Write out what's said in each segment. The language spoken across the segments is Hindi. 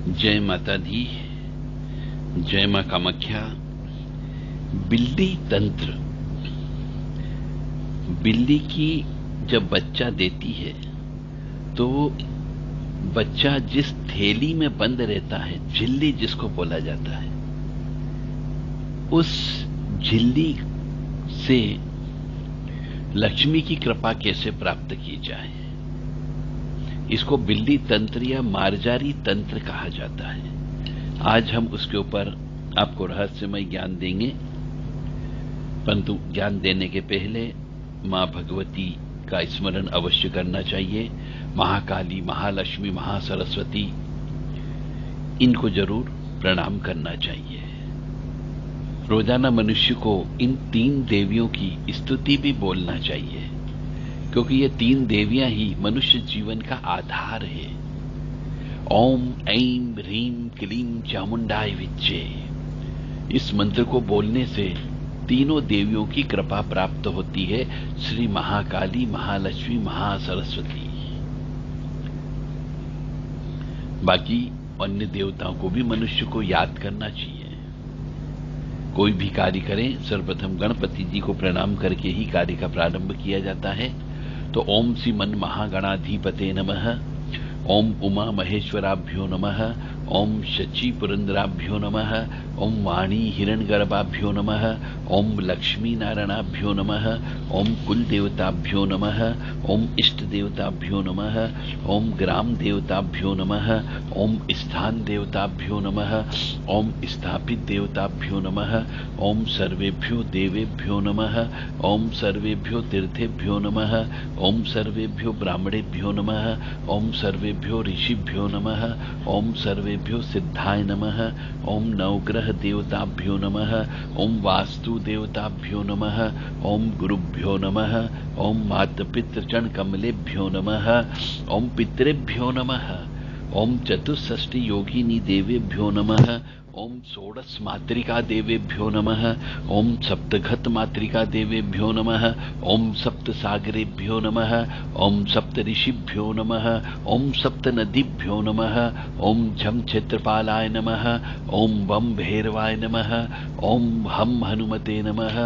जय माता दी, जय मां कामाख्या। बिल्ली तंत्र। बिल्ली की जब बच्चा देती है तो बच्चा जिस थैली में बंद रहता है, झिल्ली जिसको बोला जाता है, उस झिल्ली से लक्ष्मी की कृपा कैसे प्राप्त की जाए, इसको बिल्ली तंत्र या मार्जारी तंत्र कहा जाता है। आज हम उसके ऊपर आपको रहस्यमय ज्ञान देंगे, परंतु ज्ञान देने के पहले मां भगवती का स्मरण अवश्य करना चाहिए। महाकाली, महालक्ष्मी, महासरस्वती, इनको जरूर प्रणाम करना चाहिए। रोजाना मनुष्य को इन तीन देवियों की स्तुति भी बोलना चाहिए, क्योंकि ये तीन देवियां ही मनुष्य जीवन का आधार है। ओम ऐं ह्रीं क्लीं चामुंडाय विच्चे, इस मंत्र को बोलने से तीनों देवियों की कृपा प्राप्त होती है। श्री महाकाली, महालक्ष्मी, महासरस्वती। बाकी अन्य देवताओं को भी मनुष्य को याद करना चाहिए। कोई भी कार्य करें, सर्वप्रथम गणपति जी को प्रणाम करके ही कार्य का प्रारंभ किया जाता है। तो ओम श्री मन महागणाधिपते नमः, ओम उमा महेश्वराभ्यो नमः, ओम शची पुरंदराभ्यो नमः, ओम वाणी हिरण्यगर्भाभ्यो नमः, ओम लक्ष्मी नारायणाभ्यो नमः, ओम कुल देवताभ्यो नमः, ओम इष्ट देवताभ्यो नमः, ओम ग्राम देवताभ्यो नमः, ओम स्थान देवताभ्यो नमः, ओम स्थापित देवताभ्यो नमः, ओम सर्वेभ्यो देवेभ्यो नमः, ओम सर्वेभ्यो तीर्थेभ्यो नमः, ओम सर्वेभ्यो ब्राह्मणेभ्यो नमः, ओम सर्वेभ्यो ऋषिभ्यो नमः, ओम सर्वेभ्यो सिद्धाय नमः, ओम नवग्रह देवताभ्यो नमः, ओम वास्तु देवताभ्यो नमः, ओम गुरुभ्यो नमः, ओम मातपितृचरण कमलेभ्यो नमः, ओम पितृभ्यो नमः, ओम चतुष्षष्टि योगिनी देवेभ्यो नमः, ओम षोडश मातृका देवेभ्यो नमः, ओम सप्तघत मातृका देवेभ्यो नमः, ओम सप्त सागरेभ्यो नमः, ओम सप्त ऋषिभ्यो नमः, ओम सप्त नदीभ्यो नमः, ओम झम क्षेत्रपालाय नमः, ओम वम भैरवाय नमः, ओम हम हनुमते नमः,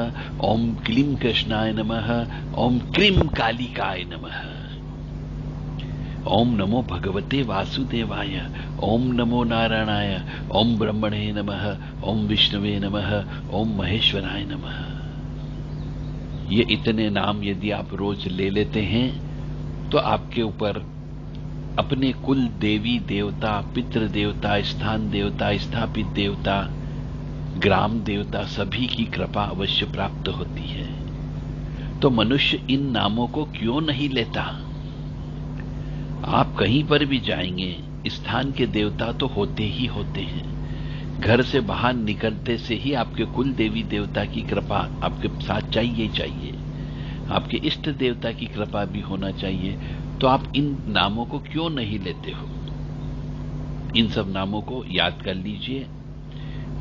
ओम क्लीं कृष्णाय नमः, ओम क्रीं कालिकाय नमः, ओम नमो भगवते वासुदेवाय, ओम नमो नारायणाय, ओम ब्रह्मणे नमः, ओम विष्णुवे नमः, ओम महेश्वराय नमः। ये इतने नाम यदि आप रोज ले लेते हैं तो आपके ऊपर अपने कुल देवी देवता, पितृ देवता, स्थान देवता, स्थापित देवता, ग्राम देवता, सभी की कृपा अवश्य प्राप्त होती है। तो मनुष्य इन नामों को क्यों नहीं लेता? आप कहीं पर भी जाएंगे, स्थान के देवता तो होते ही होते हैं। घर से बाहर निकलते से ही आपके कुल देवी देवता की कृपा आपके साथ चाहिए चाहिए, आपके इष्ट देवता की कृपा भी होना चाहिए। तो आप इन नामों को क्यों नहीं लेते हो? इन सब नामों को याद कर लीजिए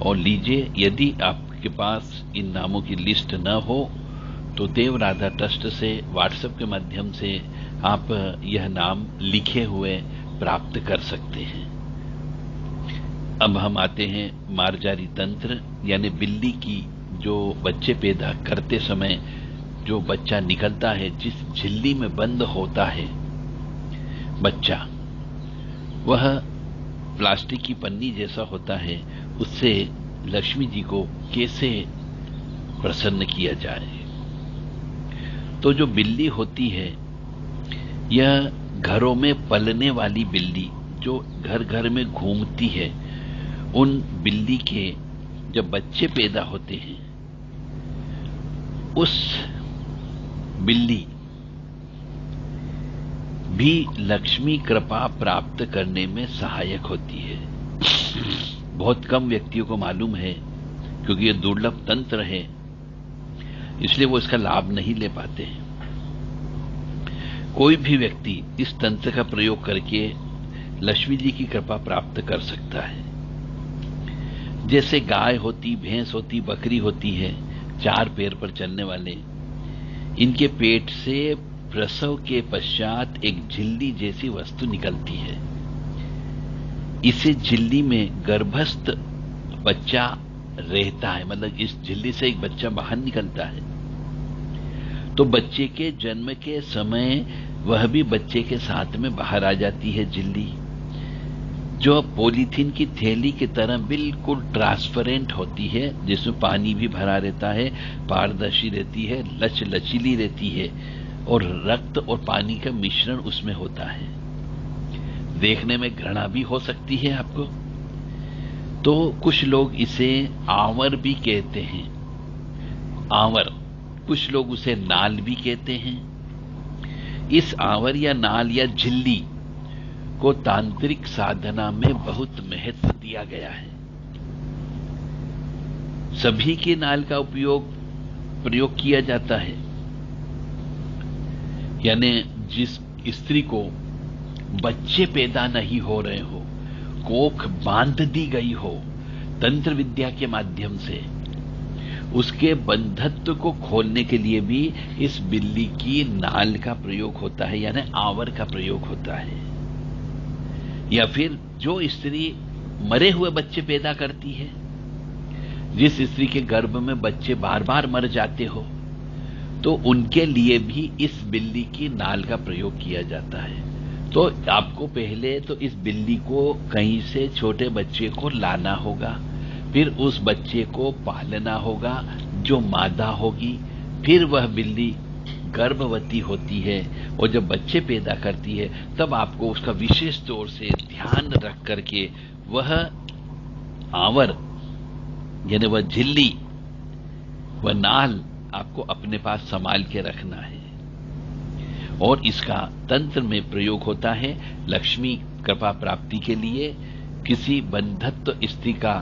और लीजिए। यदि आपके पास इन नामों की लिस्ट न हो तो देव राधा ट्रस्ट से व्हाट्सएप के माध्यम से आप यह नाम लिखे हुए प्राप्त कर सकते हैं। अब हम आते हैं मार्जारी तंत्र, यानी बिल्ली की जो बच्चे पैदा करते समय जो बच्चा निकलता है, जिस झिल्ली में बंद होता है बच्चा, वह प्लास्टिक की पन्नी जैसा होता है। उससे लक्ष्मी जी को कैसे प्रसन्न किया जाए? तो जो बिल्ली होती है, यह घरों में पलने वाली बिल्ली जो घर घर में घूमती है, उन बिल्ली के जब बच्चे पैदा होते हैं, उस बिल्ली भी लक्ष्मी कृपा प्राप्त करने में सहायक होती है। बहुत कम व्यक्तियों को मालूम है, क्योंकि यह दुर्लभ तंत्र है, इसलिए वो इसका लाभ नहीं ले पाते हैं। कोई भी व्यक्ति इस तंत्र का प्रयोग करके लक्ष्मी जी की कृपा प्राप्त कर सकता है। जैसे गाय होती, भैंस होती, बकरी होती है, चार पैर पर चलने वाले, इनके पेट से प्रसव के पश्चात एक झिल्ली जैसी वस्तु निकलती है। इसे झिल्ली में गर्भस्थ बच्चा रहता है, मतलब इस झिल्ली से एक बच्चा बाहर निकलता है। तो बच्चे के जन्म के समय वह भी बच्चे के साथ में बाहर आ जाती है झिल्ली, जो पॉलीथीन की थैली की तरह बिल्कुल ट्रांसपेरेंट होती है, जिसमें पानी भी भरा रहता है, पारदर्शी रहती है, लचीली रहती है और रक्त और पानी का मिश्रण उसमें होता है। देखने में घृणा भी हो सकती है आपको। तो कुछ लोग इसे आंवर भी कहते हैं, आंवर, कुछ लोग उसे नाल भी कहते हैं। इस आंवर या नाल या झिल्ली को तांत्रिक साधना में बहुत महत्व दिया गया है। सभी के नाल का प्रयोग किया जाता है, यानी जिस स्त्री को बच्चे पैदा नहीं हो रहे हो, कोख बांध दी गई हो तंत्र विद्या के माध्यम से, उसके बंधत्व को खोलने के लिए भी इस बिल्ली की नाल का प्रयोग होता है, यानी आंवर का प्रयोग होता है। या फिर जो स्त्री मरे हुए बच्चे पैदा करती है, जिस स्त्री के गर्भ में बच्चे बार बार मर जाते हो, तो उनके लिए भी इस बिल्ली की नाल का प्रयोग किया जाता है। तो आपको पहले तो इस बिल्ली को कहीं से छोटे बच्चे को लाना होगा, फिर उस बच्चे को पालना होगा जो मादा होगी, फिर वह बिल्ली गर्भवती होती है और जब बच्चे पैदा करती है तब आपको उसका विशेष तौर से ध्यान रख करके वह आंवर यानी वह झिल्ली, वह नाल आपको अपने पास संभाल के रखना है। और इसका तंत्र में प्रयोग होता है लक्ष्मी कृपा प्राप्ति के लिए, किसी बंधत्व स्त्री का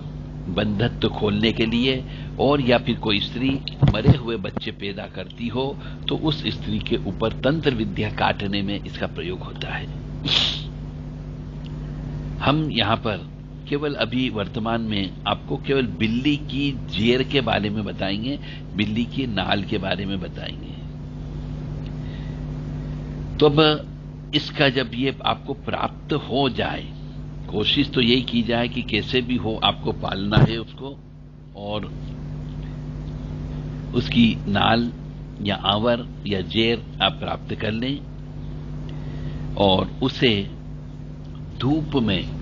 बंधत्व खोलने के लिए, और या फिर कोई स्त्री मरे हुए बच्चे पैदा करती हो तो उस स्त्री के ऊपर तंत्र विद्या काटने में इसका प्रयोग होता है। हम यहां पर केवल अभी वर्तमान में आपको केवल बिल्ली की जेर के बारे में बताएंगे, बिल्ली की नाल के बारे में बताएंगे। तो अब इसका जब ये आपको प्राप्त हो जाए, कोशिश तो यही की जाए कि कैसे भी हो आपको पालना है उसको, और उसकी नाल या आंवर या जेर आप प्राप्त कर लें और उसे धूप में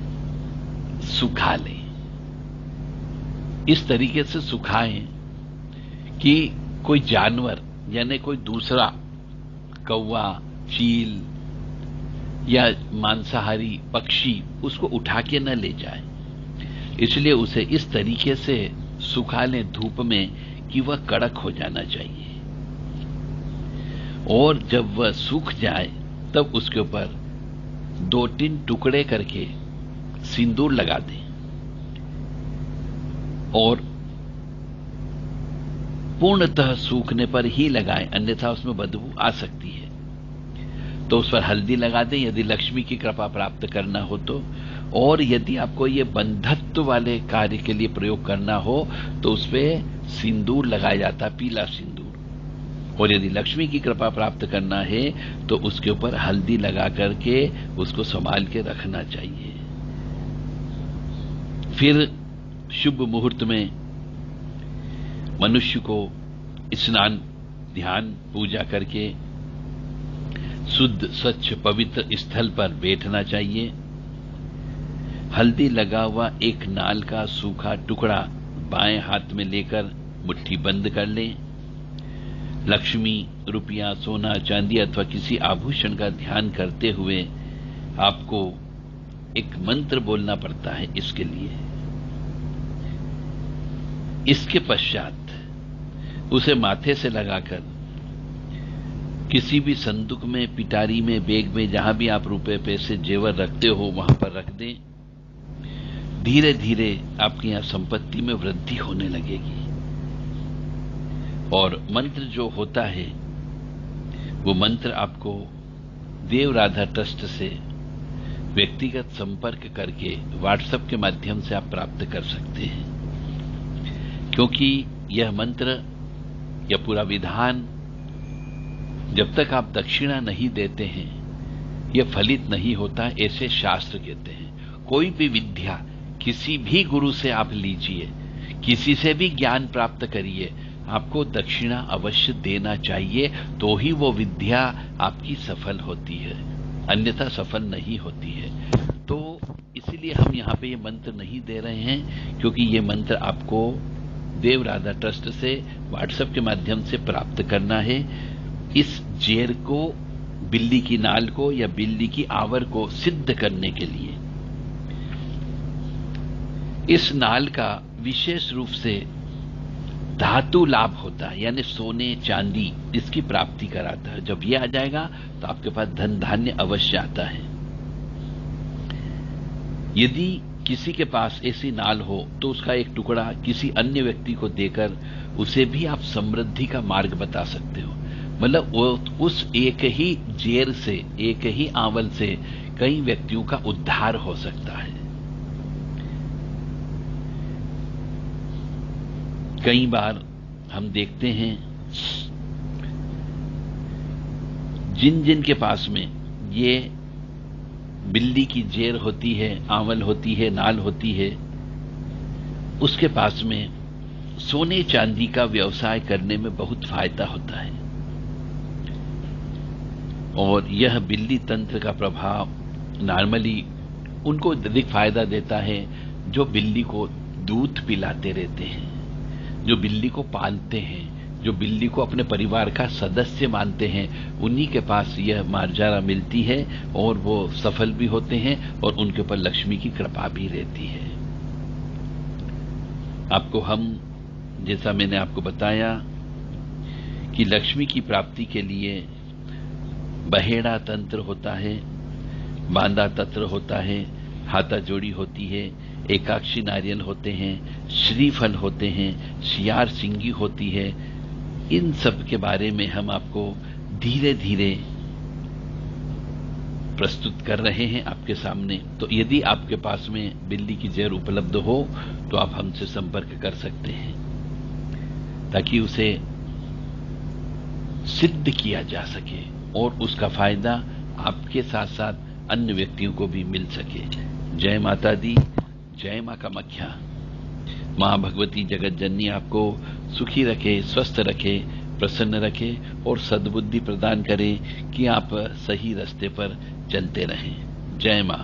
सुखा लें। इस तरीके से सुखाएं कि कोई जानवर यानी कोई दूसरा कौवा, चील या मांसाहारी पक्षी उसको उठा के न ले जाए। इसलिए उसे इस तरीके से सुखा लें धूप में कि वह कड़क हो जाना चाहिए, और जब वह सूख जाए तब उसके ऊपर 2-3 टुकड़े करके सिंदूर लगा दें और पूर्णतः सूखने पर ही लगाएं, अन्यथा उसमें बदबू आ सकती है। तो उस पर हल्दी लगा दें यदि लक्ष्मी की कृपा प्राप्त करना हो तो, और यदि आपको ये बंधत्व वाले कार्य के लिए प्रयोग करना हो तो उस पर सिंदूर लगाया जाता, पीला सिंदूर। और यदि लक्ष्मी की कृपा प्राप्त करना है तो उसके ऊपर हल्दी लगा करके उसको संभाल के रखना चाहिए। फिर शुभ मुहूर्त में मनुष्य को स्नान, ध्यान, पूजा करके शुद्ध स्वच्छ पवित्र स्थल पर बैठना चाहिए। हल्दी लगा हुआ एक नाल का सूखा टुकड़ा बाएं हाथ में लेकर मुट्ठी बंद कर लें। लक्ष्मी, रुपया, सोना, चांदी अथवा किसी आभूषण का ध्यान करते हुए आपको एक मंत्र बोलना पड़ता है इसके लिए। इसके पश्चात उसे माथे से लगाकर किसी भी संदूक में, पिटारी में, बैग में, जहां भी आप रुपए, पैसे, जेवर रखते हो वहां पर रख दें। धीरे धीरे आपकी यहां संपत्ति में वृद्धि होने लगेगी। और मंत्र जो होता है वो मंत्र आपको देव राधा ट्रस्ट से व्यक्तिगत संपर्क करके व्हाट्सएप के माध्यम से आप प्राप्त कर सकते हैं, क्योंकि यह मंत्र या पूरा विधान जब तक आप दक्षिणा नहीं देते हैं यह फलित नहीं होता, ऐसे शास्त्र कहते हैं। कोई भी विद्या किसी भी गुरु से आप लीजिए, किसी से भी ज्ञान प्राप्त करिए, आपको दक्षिणा अवश्य देना चाहिए, तो ही वो विद्या आपकी सफल होती है, अन्यथा सफल नहीं होती है। तो इसीलिए हम यहाँ पे ये मंत्र नहीं दे रहे हैं, क्योंकि ये मंत्र आपको देव राधा ट्रस्ट से व्हाट्सएप के माध्यम से प्राप्त करना है। इस जेर को, बिल्ली की नाल को या बिल्ली की आवर को सिद्ध करने के लिए इस नाल का विशेष रूप से धातु लाभ होता है, यानी सोने चांदी, इसकी प्राप्ति कराता है। जब ये आ जाएगा तो आपके पास धन धान्य अवश्य आता है। यदि किसी के पास ऐसी नाल हो तो उसका एक टुकड़ा किसी अन्य व्यक्ति को देकर उसे भी आप समृद्धि का मार्ग बता सकते हो। मतलब वो उस एक ही जेर से, एक ही आंवल से कई व्यक्तियों का उद्धार हो सकता है। कई बार हम देखते हैं जिन जिन के पास में ये बिल्ली की जेर होती है, आंवल होती है, नाल होती है, उसके पास में सोने चांदी का व्यवसाय करने में बहुत फायदा होता है। और यह बिल्ली तंत्र का प्रभाव नॉर्मली उनको अधिक फायदा देता है जो बिल्ली को दूध पिलाते रहते हैं, जो बिल्ली को पालते हैं, जो बिल्ली को अपने परिवार का सदस्य मानते हैं, उन्हीं के पास यह मार्जारा मिलती है और वो सफल भी होते हैं और उनके ऊपर लक्ष्मी की कृपा भी रहती है। आपको हम, जैसा मैंने आपको बताया कि लक्ष्मी की प्राप्ति के लिए बहेड़ा तंत्र होता है, बांदा तंत्र होता है, हाथा जोड़ी होती है, एकाक्षी नारियल होते हैं, श्रीफल होते हैं, शियार सिंगी होती है। इन सब के बारे में हम आपको धीरे धीरे प्रस्तुत कर रहे हैं आपके सामने। तो यदि आपके पास में बिल्ली की जहर उपलब्ध हो तो आप हमसे संपर्क कर सकते हैं, ताकि उसे सिद्ध किया जा सके और उसका फायदा आपके साथ साथ अन्य व्यक्तियों को भी मिल सके। जय माता दी, जय मां कामाख्या। मां भगवती जगत जननी आपको सुखी रखे, स्वस्थ रखे, प्रसन्न रखे और सद्बुद्धि प्रदान करे कि आप सही रास्ते पर चलते रहें। जय मां।